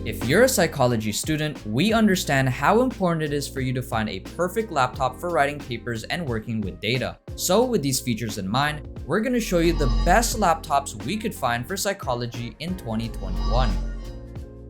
If you're a psychology student, we understand how important it is for you to find a perfect laptop for writing papers and working with data. So with these features in mind, we're going to show you the best laptops we could find for psychology in 2021.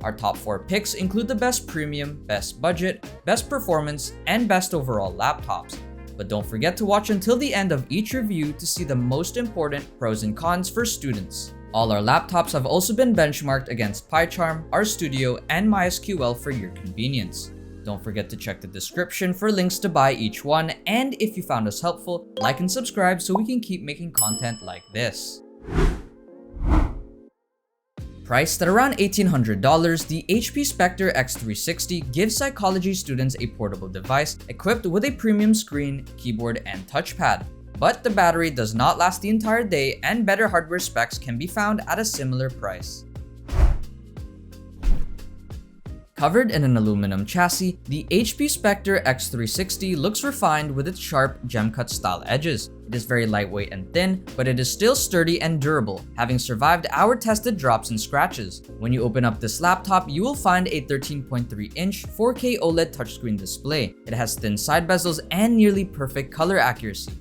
Our top 4 picks include the best premium, best budget, best performance, and best overall laptops. But don't forget to watch until the end of each review to see the most important pros and cons for students. All our laptops have also been benchmarked against PyCharm, RStudio, and MySQL for your convenience. Don't forget to check the description for links to buy each one, and if you found us helpful, like and subscribe so we can keep making content like this. Priced at around $1,800, the HP Spectre X360 gives psychology students a portable device equipped with a premium screen, keyboard, and touchpad. But the battery does not last the entire day, and better hardware specs can be found at a similar price. Covered in an aluminum chassis, the HP Spectre X360 looks refined with its sharp gem-cut style edges. It is very lightweight and thin, but it is still sturdy and durable, having survived our tested drops and scratches. When you open up this laptop, you will find a 13.3-inch 4K OLED touchscreen display. It has thin side bezels and nearly perfect color accuracy.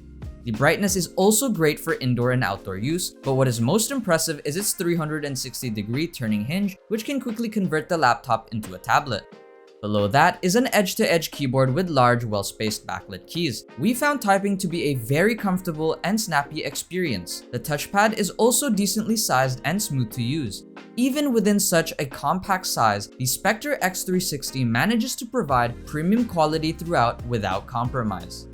The brightness is also great for indoor and outdoor use, but what is most impressive is its 360-degree turning hinge, which can quickly convert the laptop into a tablet. Below that is an edge-to-edge keyboard with large, well-spaced backlit keys. We found typing to be a very comfortable and snappy experience. The touchpad is also decently sized and smooth to use. Even within such a compact size, the Spectre X360 manages to provide premium quality throughout without compromise.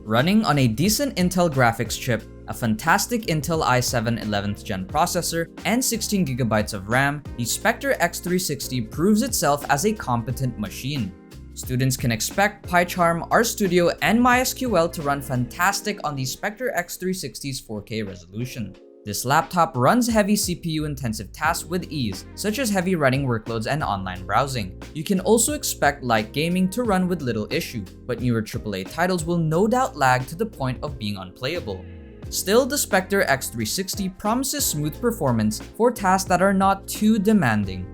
Running on a decent Intel graphics chip, a fantastic Intel i7 11th gen processor, and 16GB of RAM, the Spectre X360 proves itself as a competent machine. Students can expect PyCharm, RStudio, and MySQL to run fantastic on the Spectre X360's 4K resolution. This laptop runs heavy CPU-intensive tasks with ease, such as heavy writing workloads and online browsing. You can also expect light gaming to run with little issue, but newer AAA titles will no doubt lag to the point of being unplayable. Still, the Spectre X360 promises smooth performance for tasks that are not too demanding.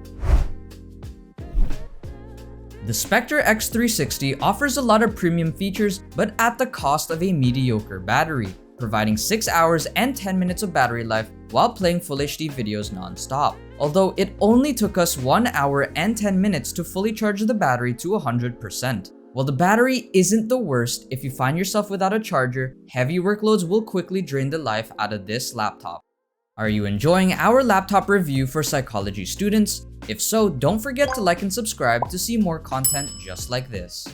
The Spectre X360 offers a lot of premium features, but at the cost of a mediocre battery, providing 6 hours and 10 minutes of battery life while playing Full HD videos non-stop. Although it only took us 1 hour and 10 minutes to fully charge the battery to 100%. While the battery isn't the worst, if you find yourself without a charger, heavy workloads will quickly drain the life out of this laptop. Are you enjoying our laptop review for psychology students? If so, don't forget to like and subscribe to see more content just like this.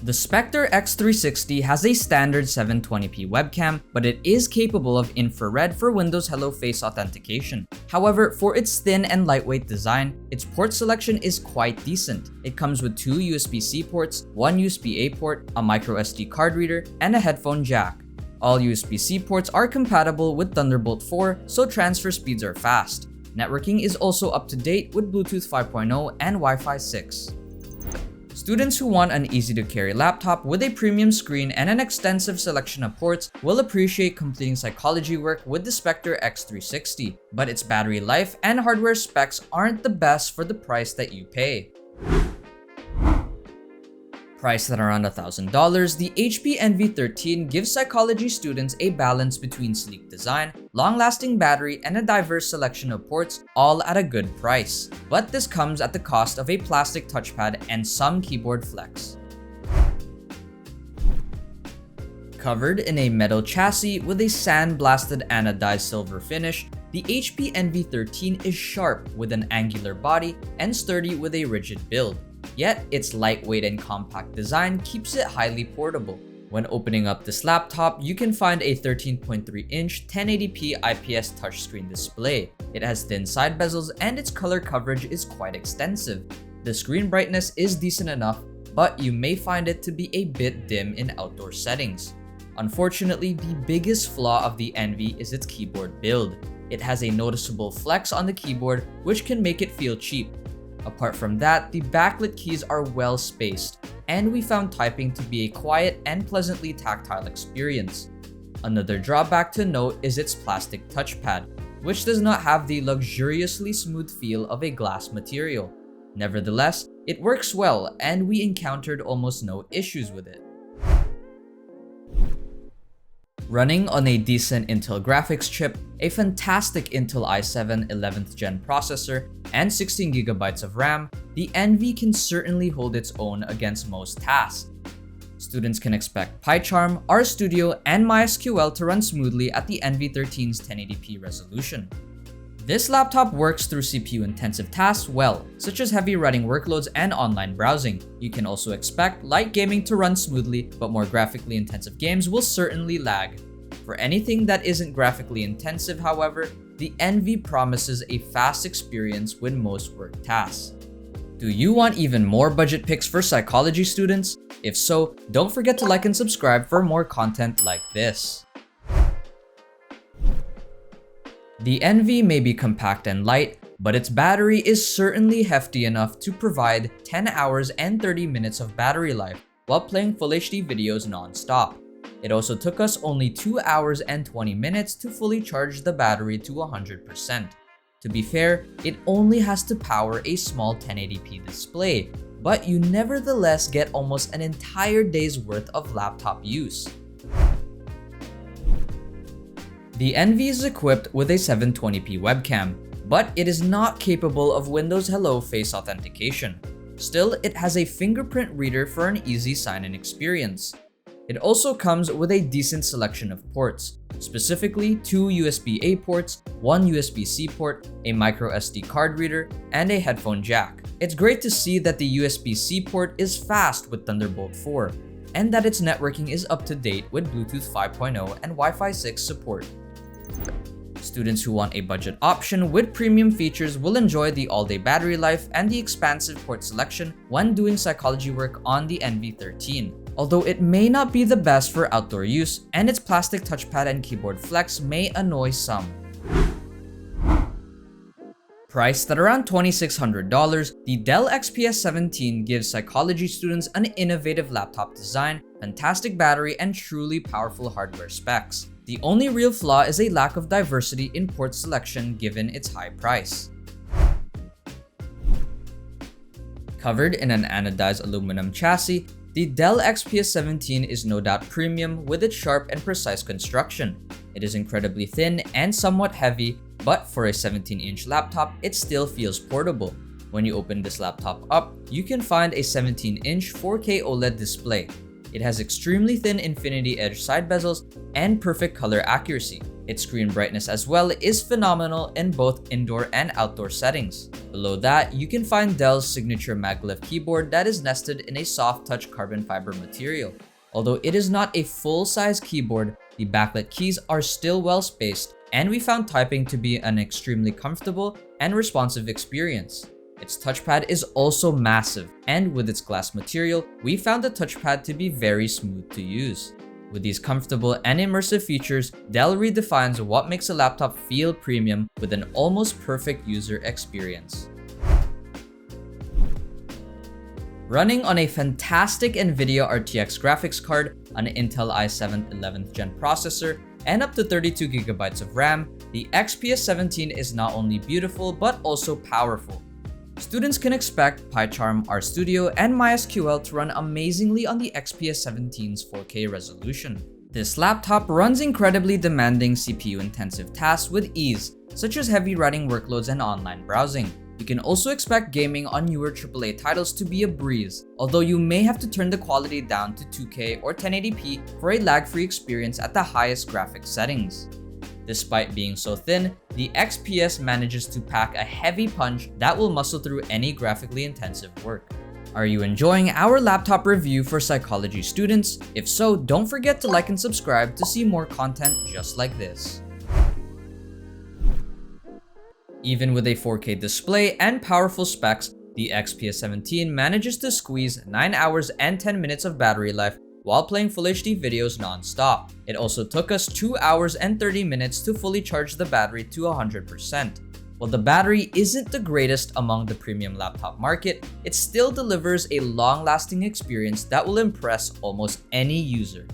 The Spectre X360 has a standard 720p webcam, but it is capable of infrared for Windows Hello Face authentication. However, for its thin and lightweight design, its port selection is quite decent. It comes with 2 USB-C ports, 1 USB-A port, a microSD card reader, and a headphone jack. All USB-C ports are compatible with Thunderbolt 4, so transfer speeds are fast. Networking is also up to date with Bluetooth 5.0 and Wi-Fi 6. Students who want an easy-to-carry laptop with a premium screen and an extensive selection of ports will appreciate completing psychology work with the Spectre X360, but its battery life and hardware specs aren't the best for the price that you pay. Priced at around $1,000, the HP Envy 13 gives psychology students a balance between sleek design, long-lasting battery, and a diverse selection of ports, all at a good price. But this comes at the cost of a plastic touchpad and some keyboard flex. Covered in a metal chassis with a sandblasted anodized silver finish, the HP Envy 13 is sharp with an angular body and sturdy with a rigid build. Yet, its lightweight and compact design keeps it highly portable. When opening up this laptop, you can find a 13.3-inch 1080p IPS touchscreen display. It has thin side bezels and its color coverage is quite extensive. The screen brightness is decent enough, but you may find it to be a bit dim in outdoor settings. Unfortunately, the biggest flaw of the Envy is its keyboard build. It has a noticeable flex on the keyboard, which can make it feel cheap. Apart from that, the backlit keys are well spaced, and we found typing to be a quiet and pleasantly tactile experience. Another drawback to note is its plastic touchpad. which does not have the luxuriously smooth feel of a glass material. Nevertheless, it works well and we encountered almost no issues with it. Running on a decent Intel graphics chip, a fantastic Intel i7 11th gen processor, and 16GB of RAM, the Envy can certainly hold its own against most tasks. Students can expect PyCharm, RStudio, and MySQL to run smoothly at the Envy 13's 1080p resolution. This laptop works through CPU-intensive tasks well, such as heavy writing workloads and online browsing. You can also expect light gaming to run smoothly, but more graphically intensive games will certainly lag. For anything that isn't graphically intensive, however, the Envy promises a fast experience with most work tasks. Do you want even more budget picks for psychology students? If so, don't forget to like and subscribe for more content like this. The Envy may be compact and light, but its battery is certainly hefty enough to provide 10 hours and 30 minutes of battery life while playing Full HD videos non-stop. It also took us only 2 hours and 20 minutes to fully charge the battery to 100%. To be fair, it only has to power a small 1080p display, but you nevertheless get almost an entire day's worth of laptop use. The Envy is equipped with a 720p webcam, but it is not capable of Windows Hello face authentication. Still, it has a fingerprint reader for an easy sign-in experience. It also comes with a decent selection of ports, specifically 2 USB-A ports, 1 USB-C port, a microSD card reader, and a headphone jack. It's great to see that the USB-C port is fast with Thunderbolt 4, and that its networking is up to date with Bluetooth 5.0 and Wi-Fi 6 support. Students who want a budget option with premium features will enjoy the all-day battery life and the expansive port selection when doing psychology work on the Envy 13. Although it may not be the best for outdoor use, and its plastic touchpad and keyboard flex may annoy some. Priced at around $2,600, the Dell XPS 17 gives psychology students an innovative laptop design, fantastic battery, and truly powerful hardware specs. The only real flaw is a lack of diversity in port selection given its high price. Covered in an anodized aluminum chassis, the Dell XPS 17 is no doubt premium with its sharp and precise construction. It is incredibly thin and somewhat heavy, but for a 17-inch laptop, it still feels portable. When you open this laptop up, you can find a 17-inch 4K OLED display. It has extremely thin infinity edge side bezels and perfect color accuracy. Its screen brightness as well is phenomenal in both indoor and outdoor settings. Below that, you can find Dell's signature maglev keyboard that is nested in a soft touch carbon fiber material. Although it is not a full-size keyboard, the backlit keys are still well spaced, and we found typing to be an extremely comfortable and responsive experience. Its touchpad is also massive, and with its glass material, we found the touchpad to be very smooth to use. With these comfortable and immersive features, Dell redefines what makes a laptop feel premium with an almost perfect user experience. Running on a fantastic NVIDIA RTX graphics card, an Intel i7 11th gen processor, and up to 32GB of RAM, the XPS 17 is not only beautiful but also powerful. Students can expect PyCharm, RStudio, and MySQL to run amazingly on the XPS 17's 4K resolution. This laptop runs incredibly demanding CPU-intensive tasks with ease, such as heavy writing workloads and online browsing. You can also expect gaming on newer AAA titles to be a breeze, although you may have to turn the quality down to 2K or 1080p for a lag-free experience at the highest graphics settings. Despite being so thin, the XPS manages to pack a heavy punch that will muscle through any graphically intensive work. Are you enjoying our laptop review for psychology students? If so, don't forget to like and subscribe to see more content just like this. Even with a 4K display and powerful specs, the XPS 17 manages to squeeze 9 hours and 10 minutes of battery life while playing Full HD videos non-stop. It also took us 2 hours and 30 minutes to fully charge the battery to 100%. While the battery isn't the greatest among the premium laptop market, it still delivers a long-lasting experience that will impress almost any user.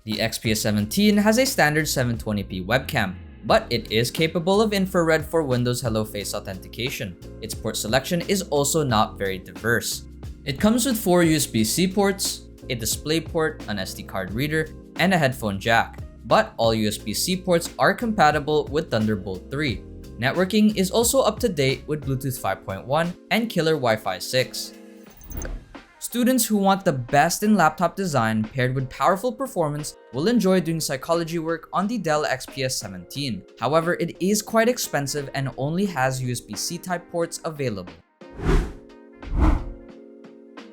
The XPS 17 has a standard 720p webcam, but it is capable of infrared for Windows Hello Face authentication. Its port selection is also not very diverse. It comes with 4 USB-C ports, a DisplayPort, an SD card reader, and a headphone jack, but all USB-C ports are compatible with Thunderbolt 3. Networking is also up to date with Bluetooth 5.1 and killer Wi-Fi 6. Students who want the best in laptop design paired with powerful performance will enjoy doing psychology work on the Dell XPS 17. However, it is quite expensive and only has USB-C type ports available.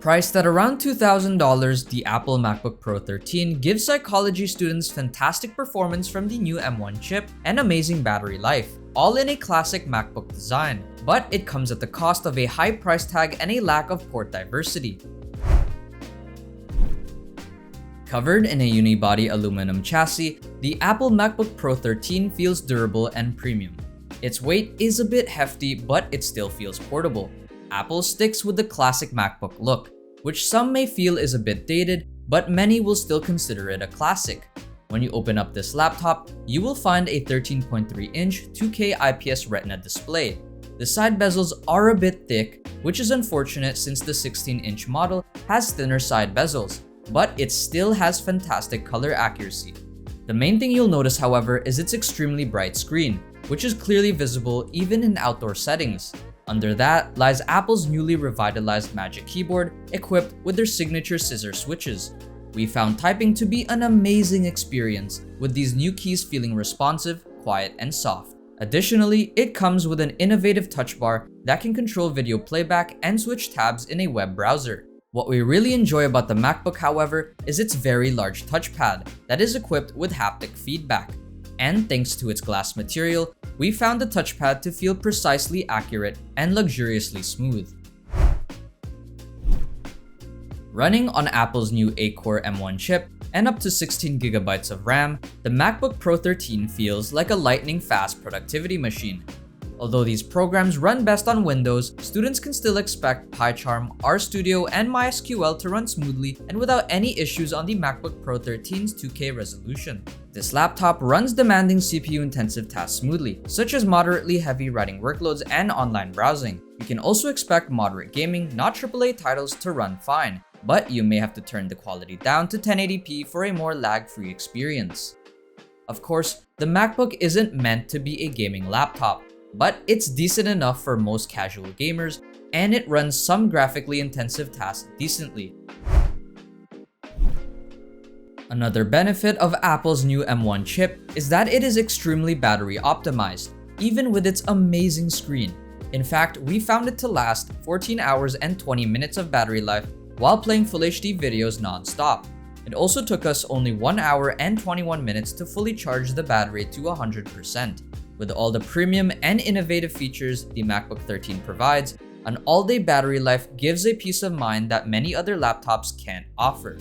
Priced at around $2,000, the Apple MacBook Pro 13 gives psychology students fantastic performance from the new M1 chip and amazing battery life, all in a classic MacBook design. But it comes at the cost of a high price tag and a lack of port diversity. Covered in a unibody aluminum chassis, the Apple MacBook Pro 13 feels durable and premium. Its weight is a bit hefty, but it still feels portable. Apple sticks with the classic MacBook look, which some may feel is a bit dated, but many will still consider it a classic. When you open up this laptop, you will find a 13.3-inch 2K IPS Retina display. The side bezels are a bit thick, which is unfortunate since the 16-inch model has thinner side bezels, but it still has fantastic color accuracy. The main thing you'll notice, however, is its extremely bright screen, which is clearly visible even in outdoor settings. Under that lies Apple's newly revitalized Magic Keyboard, equipped with their signature scissor switches. We found typing to be an amazing experience, with these new keys feeling responsive, quiet, and soft. Additionally, it comes with an innovative touch bar that can control video playback and switch tabs in a web browser. What we really enjoy about the MacBook, however, is its very large touchpad that is equipped with haptic feedback. And thanks to its glass material, we found the touchpad to feel precisely accurate and luxuriously smooth. Running on Apple's new 8-core M1 chip and up to 16GB of RAM, the MacBook Pro 13 feels like a lightning-fast productivity machine. Although these programs run best on Windows, students can still expect PyCharm, RStudio, and MySQL to run smoothly and without any issues on the MacBook Pro 13's 2K resolution. This laptop runs demanding CPU-intensive tasks smoothly, such as moderately heavy writing workloads and online browsing. You can also expect moderate gaming, not AAA titles, to run fine, but you may have to turn the quality down to 1080p for a more lag-free experience. Of course, the MacBook isn't meant to be a gaming laptop, but it's decent enough for most casual gamers, and it runs some graphically intensive tasks decently. Another benefit of Apple's new M1 chip is that it is extremely battery optimized, even with its amazing screen. In fact, we found it to last 14 hours and 20 minutes of battery life while playing Full HD videos non-stop. It also took us only 1 hour and 21 minutes to fully charge the battery to 100%. With all the premium and innovative features the MacBook 13 provides, an all-day battery life gives a peace of mind that many other laptops can't offer.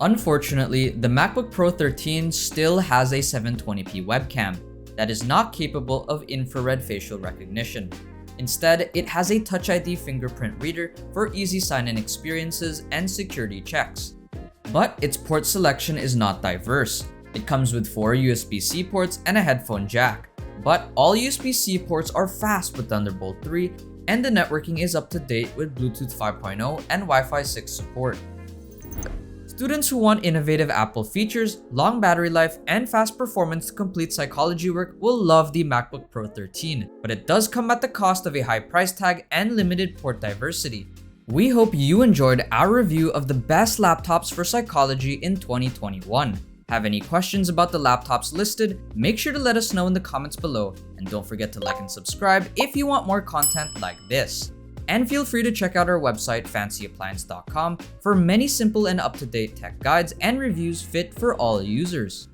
Unfortunately, the MacBook Pro 13 still has a 720p webcam that is not capable of infrared facial recognition. Instead, it has a Touch ID fingerprint reader for easy sign-in experiences and security checks. But its port selection is not diverse. It comes with 4 USB-C ports and a headphone jack. But all USB-C ports are fast with Thunderbolt 3, and the networking is up to date with Bluetooth 5.0 and Wi-Fi 6 support. Students who want innovative Apple features, long battery life, and fast performance to complete psychology work will love the MacBook Pro 13, but it does come at the cost of a high price tag and limited port diversity. We hope you enjoyed our review of the best laptops for psychology in 2021. Have any questions about the laptops listed? Make sure to let us know in the comments below, and don't forget to like and subscribe if you want more content like this. And feel free to check out our website fancyappliance.com for many simple and up-to-date tech guides and reviews fit for all users.